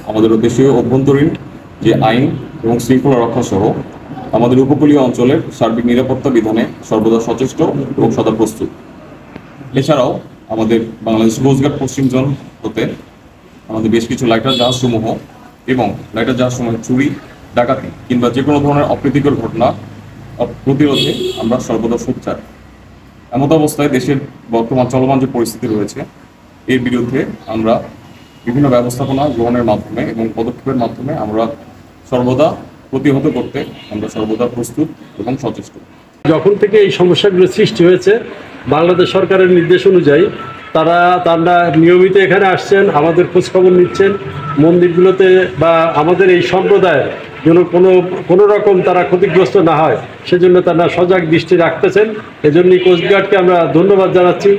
আমাদের দেশীয় অভ্যন্তরীণ যে আইন এবং শৃঙ্খলা রক্ষা সহ আমাদের উপকূলীয় অঞ্চলের সার্বিক নিরাপত্তা বিধানে সর্বদা সচেষ্ট এবং সদা প্রস্তুত। এছাড়াও আমাদের বাংলাদেশ কোস্টগার্ড পশ্চিম জোন হতে আমাদের বেশ কিছু লাইটার জাহাজ সমূহ এবং লাইটার জাহাজ সমূহ চুরি, ডাকাতি কিংবা যে কোনো ধরনের অপ্রীতিকর ঘটনা প্রতিরোধে আমরা সর্বদা সোচ্চার। এমত অবস্থায় দেশের বর্তমান চলমান যে পরিস্থিতি রয়েছে এর বিরুদ্ধে আমরা বিভিন্ন ব্যবস্থাপনা গ্রহণের মাধ্যমে এবং পদক্ষেপের মাধ্যমে আমরা সর্বদা প্রতিহত করতে আমরা সর্বদা প্রস্তুত এবং সচেষ্ট। যখন থেকে এই সমস্যাগুলো সৃষ্টি হয়েছে বাংলাদেশ সরকারের নির্দেশ অনুযায়ী তারা নিয়মিত এখানে আসছেন, আমাদের খোঁজখবর নিচ্ছেন মন্দিরগুলোতে, বা আমাদের এই সম্প্রদায়ের যেন কোনো রকম তারা ক্ষতিগ্রস্ত না হয় সেজন্য তারা সজাগ দৃষ্টি রাখতেছেন। এজন্যই কোস্টগার্ডকে আমরা ধন্যবাদ জানাচ্ছি।